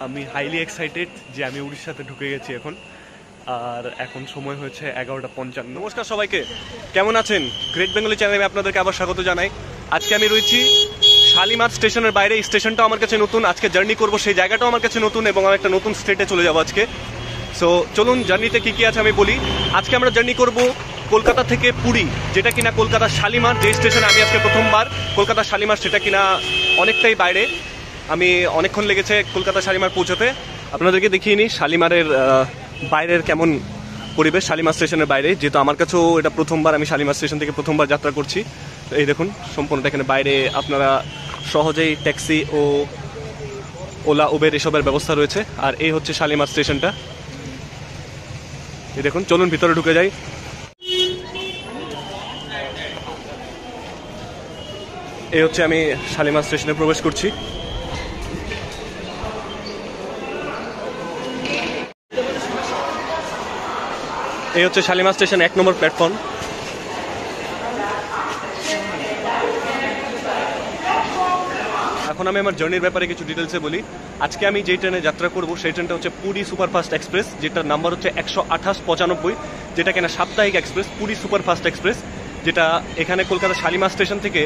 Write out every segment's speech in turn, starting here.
আমি highly excited যে আমি উড়িষ্যাতে ঢুকে গেছি এখন। আর এখন সময় হয়েছে 11:55। নমস্কার সবাইকে, কেমন আছেন? গ্রেট বেঙ্গলি চ্যানেলে আপনাদেরকে আবার স্বাগত জানাই। আজকে আমি রয়েছি শালিমার স্টেশনের বাইরে। এই স্টেশনটাও আমার কাছে নতুন, আজকে জার্নি করব সেই জায়গাটাও আমার কাছে নতুন এবং আমি একটা নতুন স্টেটে চলে যাবো আজকে। সো চলুন জার্নিতে কী কী আছে আমি বলি। আজকে আমরা জার্নি করব কলকাতা থেকে পুরী, যেটা কিনা কলকাতা শালিমার যে স্টেশনে আমি আজকে প্রথমবার। কলকাতা শালিমার সেটা কিনা অনেকটাই বাইরে, আমি অনেকক্ষণ লেগেছে কলকাতা শালিমার পৌঁছাতে। আপনাদেরকে দেখিয়ে নিই শালিমারের বাইরের কেমন পরিবেশ, শালিমার স্টেশনের বাইরে, যেহেতু আমার কাছেও এটা প্রথমবার, আমি শালিমার স্টেশন থেকে প্রথমবার যাত্রা করছি। এই দেখুন সম্পূর্ণটা এখানে বাইরে আপনারা সহজেই ট্যাক্সি ও ওলা উবের এসবের ব্যবস্থা রয়েছে। আর এই হচ্ছে শালিমার স্টেশনটা, এই দেখুন। চলুন ভিতরে ঢুকে যাই। এই হচ্ছে আমি শালিমার স্টেশনে প্রবেশ করছি। এই হচ্ছে শালিমার স্টেশন 1 নম্বর প্ল্যাটফর্ম। এখন আমি আমার জার্নির ব্যাপারে কিছু ডিটেলসে বলি। আজকে আমি যেই ট্রেনে যাত্রা করব সেই ট্রেনটা হচ্ছে পুরী সুপারফাস্ট এক্সপ্রেস, যেটার নাম্বার হচ্ছে 12895, যেটা কিনা সাপ্তাহিক এক্সপ্রেস, পুরী সুপারফাস্ট এক্সপ্রেস, যেটা এখানে কলকাতা শালিমার স্টেশন থেকে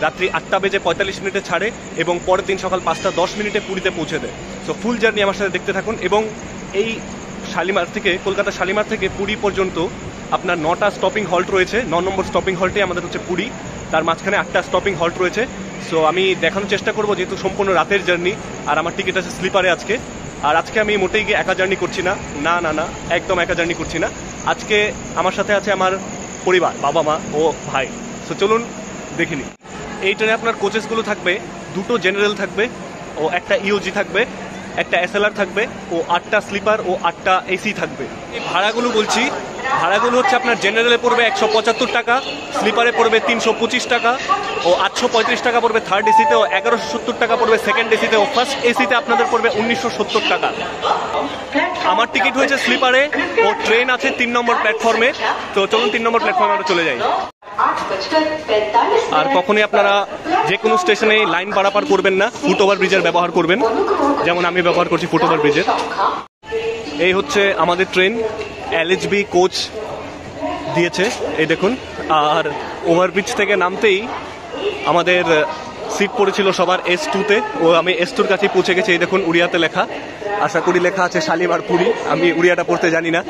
রাত্রি 8:45 ছাড়ে এবং পরের দিন সকাল 5:10 পুরীতে পৌঁছে দেয়। সো ফুল জার্নি আমার সাথে দেখতে থাকুন। এবং এই শালিমার থেকে, কলকাতা শালিমার থেকে পুরী পর্যন্ত আপনার 9টা স্টপিং হল্ট রয়েছে। 9 নম্বর স্টপিং হল্টে আমাদের হচ্ছে পুরী, তার মাঝখানে 8টা স্টপিং হল্ট রয়েছে। সো আমি দেখানোর চেষ্টা করবো, যেহেতু সম্পূর্ণ রাতের জার্নি আর আমার টিকিট আছে স্লিপারে আজকে। আর আজকে আমি মোটেই গিয়ে একা জার্নি করছি না, না না না, একদম একা জার্নি করছি না। আজকে আমার সাথে আছে আমার পরিবার, বাবা মা ও ভাই। সো চলুন দেখিনি। এই ট্রেনে আপনার কোচেসগুলো থাকবে, 2টো জেনারেল থাকবে ও একটা ইউজি থাকবে, একটা এসএলআর থাকবে ও 8টা স্লিপার ও 8টা এসি থাকবে। এই ভাড়াগুলো বলছি, ভাড়াগুলো হচ্ছে আপনার জেনারেলে পড়বে 175 টাকা, স্লিপারে পড়বে 325 টাকা ও 835 টাকা পড়বে থার্ড এসিতে, ও 1170 টাকা পড়বে সেকেন্ড এসিতে, ও ফার্স্ট এসিতে আপনাদের পড়বে 1970 টাকা। আমার টিকিট হয়েছে স্লিপারে ও ট্রেন আছে 3 নম্বর প্ল্যাটফর্মে। তো চলুন 3 নম্বর প্ল্যাটফর্মে আমরা চলে যাই। আর কখনই আপনারা যে কোনো স্টেশনে লাইন পারাপার করবেন না, ফুট ওভার ব্রিজের ব্যবহার করবেন, যেমন আমি ব্যবহার করছি ফুট ওভার ব্রিজের। এই হচ্ছে আমাদের ট্রেন, এলএচবি কোচ দিয়েছে, এই দেখুন। আর ওভারব্রিজ থেকে নামতেই আমাদের সিট পড়েছিল সবার S2-তে, ও আমি S2-র কাছেই পৌঁছে গেছি। এই দেখুন উড়িয়াতে লেখা, আশা করি লেখা আছে শালিমার-পুরি, আমি উড়িয়াটা পড়তে জানি না।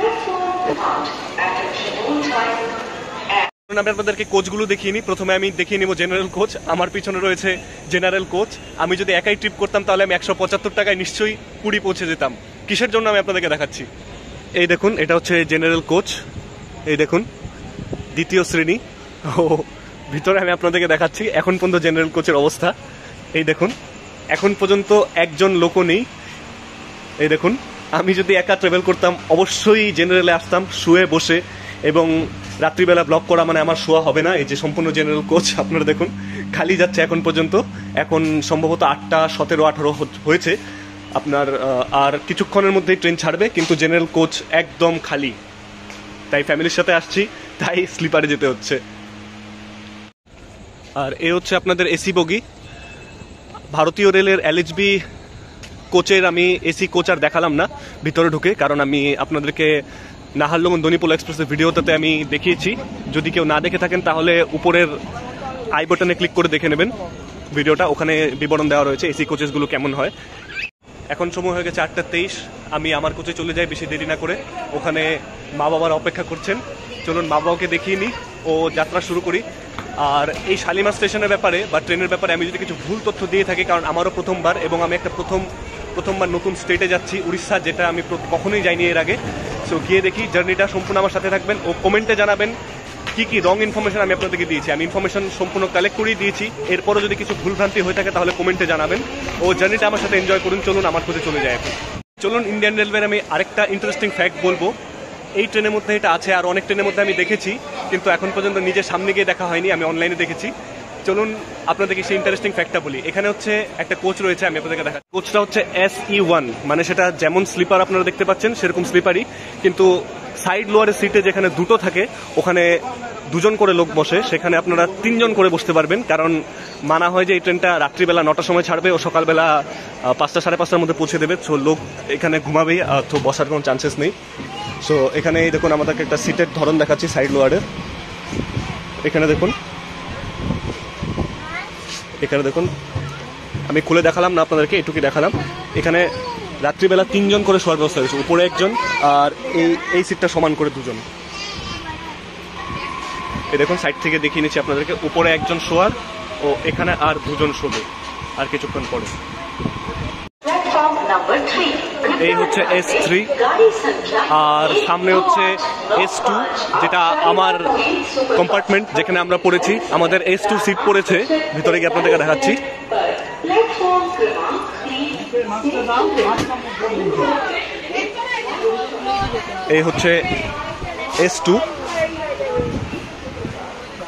আমি আপনাদেরকে কোচগুলো দেখিয়ে নিই। প্রথমে আমি দেখিয়ে নিব জেনারেল কোচ। আমার পিছনে রয়েছে জেনারেল কোচ। আমি যদি একাই ট্রিপ করতাম তাহলে আমি 175 টাকায় নিশ্চয়ই পুরী পৌঁছে যেতাম। কিসের জন্য আমি আপনাদেরকে দেখাচ্ছি। এই দেখুন, এটা হচ্ছে জেনারেল কোচ, এই দেখুন 2য় শ্রেণী। ও ভিতরে আমি আপনাদেরকে দেখাচ্ছি এখন পর্যন্ত জেনারেল কোচের অবস্থা। এই দেখুন, এখন পর্যন্ত একজন লোকও নেই। এই দেখুন, আমি যদি একা ট্রাভেল করতাম অবশ্যই জেনারেলে আসতাম শুয়ে বসে, এবং রাত্রিবেলা ব্লক করা মানে আমার শোয়া হবে না। এই যে সম্পূর্ণ জেনারেল কোচ আপনারা দেখুন খালি যাচ্ছে এখন পর্যন্ত। এখন সম্ভবত 8টা 17, 18 হয়েছে আপনার, আর কিছুক্ষণের মধ্যেই ট্রেন ছাড়বে, কিন্তু জেনারেল কোচ একদম খালি। তাই ফ্যামিলির সাথে আসছি, তাই স্লিপারে যেতে হচ্ছে। আর এ হচ্ছে আপনাদের এসি বগি। ভারতীয় রেলের এলএচবি কোচের আমি এসি কোচ আর দেখালাম না ভিতরে ঢুকে, কারণ আমি আপনাদেরকে নাহারলগুন দনিপোলা এক্সপ্রেসের ভিডিওটাতে আমি দেখিয়েছি। যদি কেউ না দেখে থাকেন তাহলে উপরের আই বাটনে ক্লিক করে দেখে নেবেন ভিডিওটা, ওখানে বিবরণ দেওয়া রয়েছে এসি কোচেসগুলো কেমন হয়। এখন সময় হয়ে গেছে 8:23, আমি আমার কোচে চলে যাই বেশি দেরি না করে। ওখানে মা বাবার অপেক্ষা করছেন, চলুন মা বাবাকে দেখিয়ে নিই ও যাত্রা শুরু করি। আর এই শালিমার স্টেশনের ব্যাপারে বা ট্রেনের ব্যাপারে আমি যদি কিছু ভুল তথ্য দিয়ে থাকি, কারণ আমারও প্রথমবার এবং আমি একটা প্রথমবার নতুন স্টেটে যাচ্ছি, উড়িষ্যা, যেটা আমি কখনোই যাইনি এর আগে। সো গিয়ে দেখি, জার্নিটা সম্পূর্ণ আমার সাথে থাকবেন ও কমেন্টে জানাবেন কি কি রং ইনফরমেশন আমি আপনাদেরকে দিয়েছি। আমি ইনফরমেশন সম্পূর্ণ কালেক্ট করেই দিয়েছি, এরপরও যদি কিছু ভুলভ্রান্তি হয়ে থাকে তাহলে কমেন্টে জানাবেন ও জার্নিটা আমার সাথে এনজয় করুন। চলুন আমার কোচে চলে যায় এখন। চলুন ইন্ডিয়ান রেলওয়ের আমি আরেকটা ইন্টারেস্টিং ফ্যাক্ট বলবো। এই ট্রেনের মধ্যে এটা আছে, আর অনেক ট্রেনের মধ্যে আমি দেখেছি, কিন্তু এখন পর্যন্ত নিজের সামনে গিয়ে দেখা হয়নি, আমি অনলাইনে দেখেছি। চলুন আপনাদেরকে সেই ইন্টারেস্টিং ফ্যাক্টটা বলি। এখানে হচ্ছে একটা কোচ রয়েছে, আমি আপনাদেরকে দেখা। কোচটা হচ্ছে SE1, মানে সেটা যেমন স্লিপার আপনারা দেখতে পাচ্ছেন সেরকম স্লিপারই, কিন্তু সাইড লোয়ারের সিটে যেখানে দুটো থাকে ওখানে দুজন করে লোক বসে, সেখানে আপনারা 3 জন করে বসতে পারবেন, কারণ মানা হয় যে এই ট্রেনটা রাত্রিবেলা 9টার সময় ছাড়বে ও সকালবেলা 5টা সাড়ে 5টার মধ্যে পৌঁছে দেবে। সো লোক এখানে ঘুমাবেই, তো বসার কোনো চান্সেস নেই। সো এখানে দেখুন আমাদেরকে একটা সিটের ধরন দেখাচ্ছি সাইড লোয়ারের। এখানে দেখুন, আমি খুলে দেখালাম না আপনাদেরকে, এটুকুই দেখালাম। এখানে রাত্রিবেলা 3 জন করে শোয়ার ব্যবস্থা হয়েছে, উপরে 1 জন আর এই সিটটা সমান করে 2 জন। এই দেখুন সাইড থেকে দেখিয়ে নিচ্ছি আপনাদেরকে, উপরে 1 জন শোয়ার ও এখানে আর 2 জন শোবে আর কিছুক্ষণ পরে। এই হচ্ছে S3 আর সামনে হচ্ছে S2, যেটা আমার কম্পার্টমেন্ট যেখানে আমরা পড়েছি। আমাদের S2 সিট পড়েছে, ভিতরে গিয়ে আপনাদেরকে দেখাচ্ছি। এই হচ্ছে S2,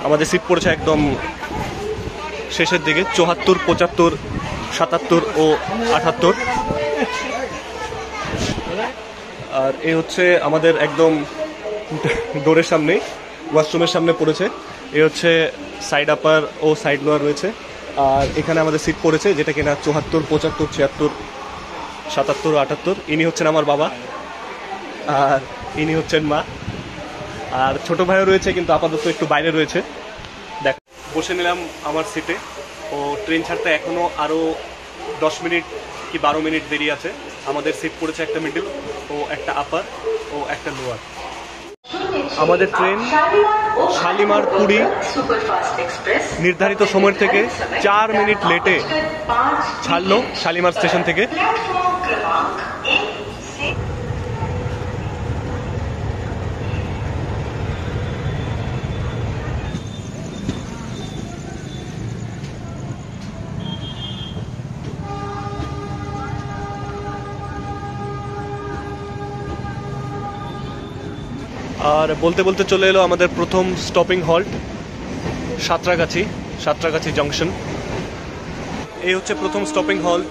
আমাদের সিট পড়েছে একদম শেষের দিকে, 74, 75, 77 ও 78। আর এই হচ্ছে আমাদের একদম ডোরের সামনে, ওয়াশরুমের সামনে পড়েছে। এই হচ্ছে সাইড আপার ও সাইড লোয়ার রয়েছে। আর এখানে আমাদের সিট পড়েছে যেটা কিনা 74, 75, 76, 77 ও 78। ইনি হচ্ছেন আমার বাবা আর ইনি হচ্ছেন মা, আর ছোট ভাইও রয়েছে কিন্তু আপাতত একটু বাইরে রয়েছে। দেখ, বসে নিলাম আমার সিটে। ও ট্রেন ছাড়তে এখনো আরো 10 মিনিট কি 12 মিনিট দেরি আছে। আমাদের সিট পড়েছে একটা মিডল ও একটা আপার ও একটা লোয়ার। আমাদের ট্রেন শালিমার-পুরী নির্ধারিত সময় থেকে 4 মিনিট লেটে ছাড়লো শালিমার স্টেশন থেকে। আর বলতে বলতে চলে এলো আমাদের প্রথম স্টপিং হল্ট, সাঁতরাগাছি জংশন। এই হচ্ছে প্রথম স্টপিং হল্ট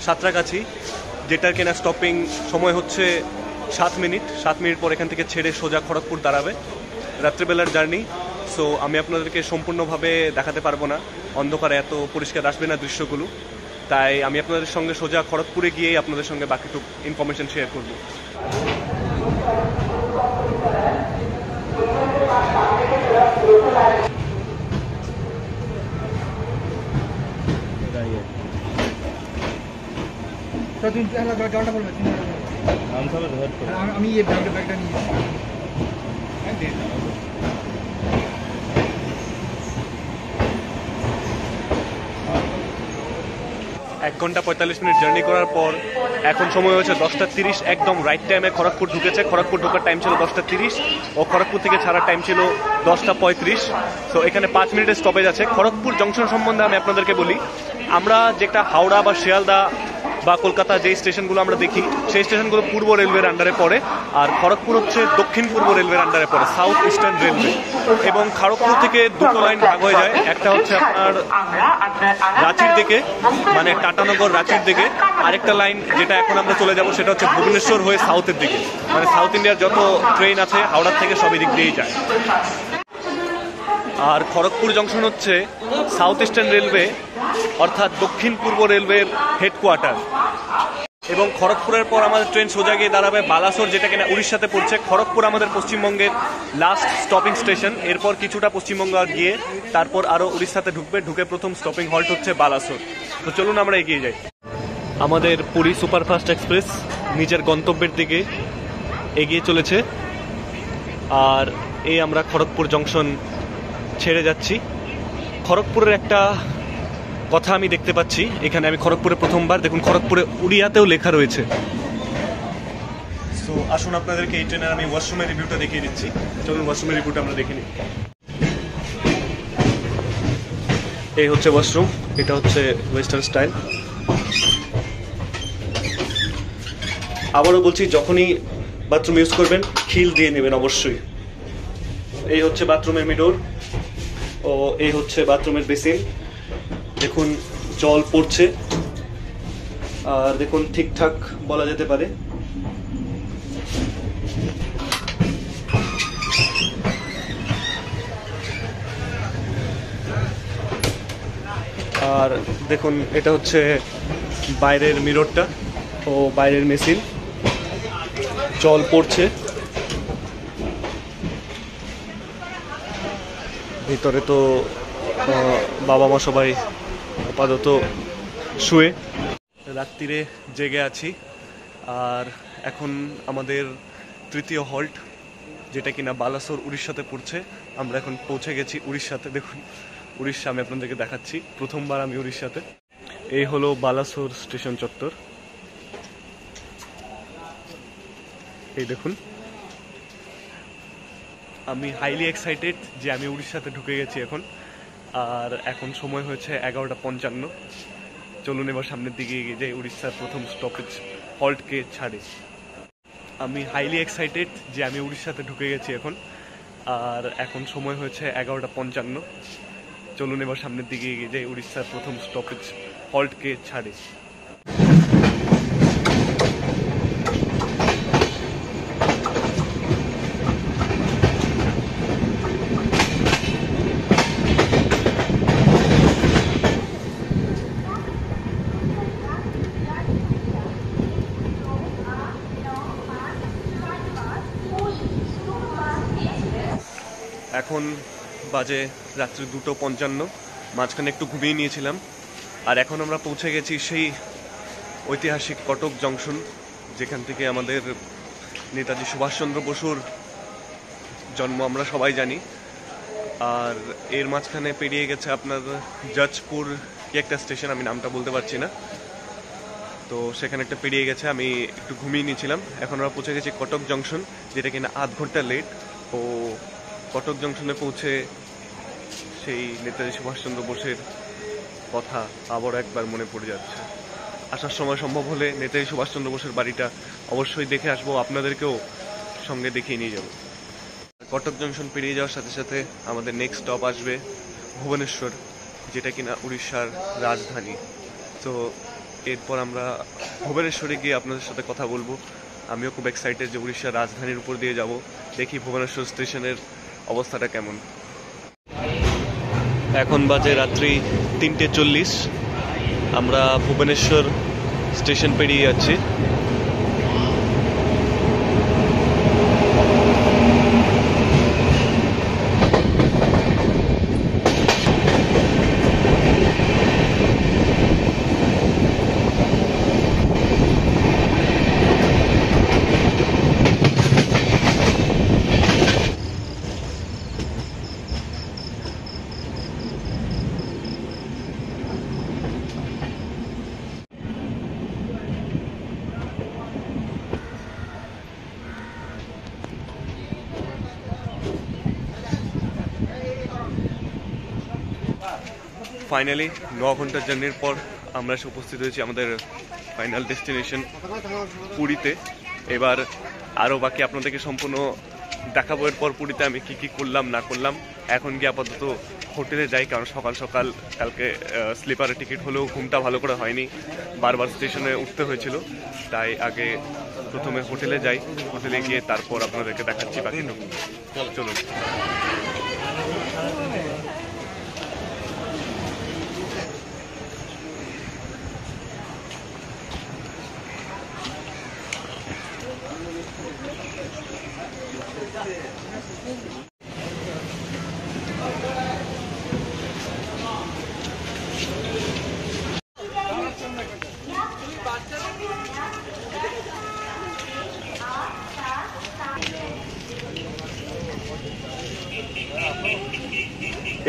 সাঁতরাগাছি, যেটার কিনা স্টপিং সময় হচ্ছে 7 মিনিট। 7 মিনিট পর এখান থেকে ছেড়ে সোজা খড়গপুর দাঁড়াবে। রাত্রিবেলার জার্নি, সো আমি আপনাদেরকে সম্পূর্ণভাবে দেখাতে পারবো না, অন্ধকারে এত পরিষ্কার আসবে না দৃশ্যগুলো, তাই আমি আপনাদের সঙ্গে সোজা খড়গপুরে গিয়েই আপনাদের সঙ্গে বাকিটুকু ইনফরমেশন শেয়ার করব। আমি এই ব্যাগটা নিয়ে 1 ঘন্টা 45 মিনিট জার্নি করার পর এখন সময় হয়েছে 10:30। একদম রাইট টাইমে খড়গপুর ঢুকেছে। খড়গপুর ঢোকার টাইম ছিল 10:30 ও খড়গপুর থেকে ছাড়ার টাইম ছিল 10:35। তো এখানে 5 মিনিটের স্টপেজ আছে। খড়গপুর জংশন সম্বন্ধে আমি আপনাদেরকে বলি, আমরা যেটা হাওড়া বা শিয়ালদা বা কলকাতা যে স্টেশনগুলো আমরা দেখি, সেই স্টেশনগুলো পূর্ব রেলওয়ের আন্ডারে পড়ে, আর খড়গপুর হচ্ছে দক্ষিণ পূর্ব রেলওয়ের আন্ডারে পড়ে, সাউথ ইস্টার্ন রেলওয়ে। এবং খড়গপুর থেকে দুটো লাইন ভাগ হয়ে যায়, একটা হচ্ছে আপনার রাঁচির দিকে, মানে টাটানগর রাঁচির দিকে, আরেকটা লাইন যেটা এখন আমরা চলে যাব সেটা হচ্ছে ভুবনেশ্বর হয়ে সাউথের দিকে, মানে সাউথ ইন্ডিয়ার যত ট্রেন আছে হাওড়ার থেকে সবই দিক দিয়েই যায়। আর খড়গপুর জংশন হচ্ছে সাউথ ইস্টার্ন রেলওয়ে অর্থাৎ দক্ষিণ পূর্ব রেলওয়ের হেডকোয়ার্টার। এবং খড়গপুরের পর আমাদের ট্রেন সোজা গিয়ে দাঁড়াবে বালাসোর, যেটা কিনা উড়িষ্যাতে পড়ছে। খড়গপুর আমাদের পশ্চিমবঙ্গের লাস্ট স্টপিং স্টেশন। এরপর কিছুটা পশ্চিমবঙ্গ গিয়ে তারপর আরও উড়িষ্যাতে ঢুকবে, ঢুকে প্রথম স্টপিং হল্ট হচ্ছে বালাসোর। তো চলুন আমরা এগিয়ে যাই। আমাদের পুরী সুপারফাস্ট এক্সপ্রেস নিজের গন্তব্যের দিকে এগিয়ে চলেছে, আর এই আমরা খড়গপুর জংশন ছেড়ে যাচ্ছি। খড়গপুরের একটা কথা আমি দেখতে পাচ্ছি, এখানে আমি খড়গপুরে প্রথমবার, দেখুন খড়গপুরে উড়িয়াতেও লেখা রয়েছে। সো আসুন আপনাদেরকে এই ট্রেনের আমি ওয়াশরুমের রিভিউটা দেখিয়ে দিচ্ছি। চলুন ওয়াশরুমের রিভিউটা আমরা দেখে নিই। এই হচ্ছে ওয়াশরুম, এটা হচ্ছে ওয়েস্টার্ন স্টাইল। আবারও বলছি, যখনই বাথরুম ইউজ করবেন খিল দিয়ে নেবেন অবশ্যই। এই হচ্ছে বাথরুমের মিডর ও এই হচ্ছে বাথরুমের বেসিন। দেখুন জল পড়ছে, আর দেখুন ঠিকঠাক বলা যেতে পারে। আর দেখুন এটা হচ্ছে বাইরের মিররটা ও বাইরের মেশিন, জল পড়ছে। ভিতরে তো বাবা মা সবাই আপাতত শুয়ে, রাত্রিরে জেগে আছি। আর এখন আমাদের তৃতীয় হল্ট, যেটা কিনা বালাসোর উড়িষ্যাতে পড়ছে। আমরা এখন পৌঁছে গেছি উড়িষ্যাতে। দেখুন উড়িষ্যা আমি আপনাদেরকে দেখাচ্ছি, প্রথমবার আমি উড়িষ্যাতে। এই হলো বালাসোর স্টেশন চত্বর, এই দেখুন। আমি হাইলি এক্সাইটেড যে আমি উড়িষ্যাতে ঢুকে গেছি এখন। আর এখন সময় হয়েছে 11:55। চলুন এবার সামনের দিকে এগিয়ে যাই, উড়িষ্যার প্রথম স্টপেজ হল্টকে ছাড়ে। আমি হাইলি এক্সাইটেড যে আমি উড়িষ্যাতে ঢুকে গেছি এখন। আর এখন সময় হয়েছে 11:55। চলুন এবার সামনের দিকে এগিয়ে যাই, উড়িষ্যার প্রথম স্টপেজ হল্টকে ছাড়ে। এখন বাজে রাত্রি 2:55, মাঝখানে একটু ঘুমিয়ে নিয়েছিলাম। আর এখন আমরা পৌঁছে গেছি সেই ঐতিহাসিক কটক জংশন, যেখান থেকে আমাদের নেতাজি সুভাষচন্দ্র বসুর জন্ম আমরা সবাই জানি। আর এর মাঝখানে পেরিয়ে গেছে আপনার জজপুর কি একটা স্টেশন, আমি নামটা বলতে পারছি না, তো সেখানে একটা পেরিয়ে গেছে। আমি একটু ঘুমিয়ে নিয়েছিলাম। এখন আমরা পৌঁছে গেছি কটক জংশন, যেটা কিনা আধ ঘন্টা লেট। ও কটক জংশনে পৌঁছে সেই নেতাজি সুভাষচন্দ্র বোসের কথা আবারও একবার মনে পড়ে যাচ্ছে। আসার সময় সম্ভব হলে নেতাজি সুভাষচন্দ্র বোসের বাড়িটা অবশ্যই দেখে আসবো, আপনাদেরকেও সঙ্গে দেখিয়ে নিয়ে যাব। কটক জংশন পেরিয়ে যাওয়ার সাথে সাথে আমাদের নেক্সট স্টপ আসবে ভুবনেশ্বর, যেটা কিনা উড়িষ্যার রাজধানী। তো এরপর আমরা ভুবনেশ্বরে গিয়ে আপনাদের সাথে কথা বলবো। আমিও খুব এক্সাইটেড যে উড়িষ্যার রাজধানীর উপর দিয়ে যাব, দেখি ভুবনেশ্বর স্টেশনের অবস্থাটা কেমন। এখন বাজে রাত্রি 3:40, আমরা ভুবনেশ্বর স্টেশন পেরিয়ে যাচ্ছি। ফাইনালি 9 ঘন্টার জার্নির পর আমরা এসে উপস্থিত হয়েছি আমাদের ফাইনাল ডেস্টিনেশন পুরীতে। এবার আরও বাকি আপনাদেরকে সম্পূর্ণ দেখাবো এরপর পুরীতে আমি কি কি করলাম না করলাম। এখন গিয়ে আপাতত হোটেলে যাই, কারণ সকাল সকাল কালকে স্লিপারের টিকিট হলেও ঘুমটা ভালো করে হয়নি, বারবার স্টেশনে উঠতে হয়েছিল। তাই আগে প্রথমে হোটেলে যাই, হোটেলে গিয়ে তারপর আপনাদেরকে দেখাচ্ছি বাকিটুকু। চলুন।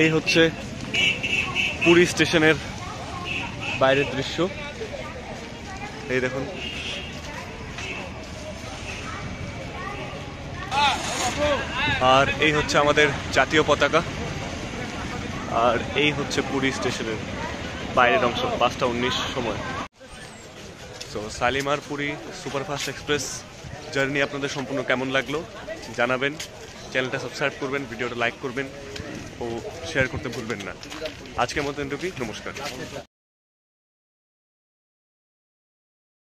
এই হচ্ছে পুরী স্টেশনের বাইরের দৃশ্য, এই দেখুন। আর এই হচ্ছে আমাদের জাতীয় পতাকা। আর এই হচ্ছে পুরী স্টেশনের বাইরের অংশ 5:19 সময়। তো শালিমার-পুরি সুপারফাস্ট এক্সপ্রেস জার্নি আপনাদের সম্পূর্ণ কেমন লাগলো জানাবেন। চ্যানেলটা সাবস্ক্রাইব করবেন, ভিডিওটা লাইক করবেন ও শেয়ার করতে ভুলবেন না। আজকের মতো এটুকুই, নমস্কার।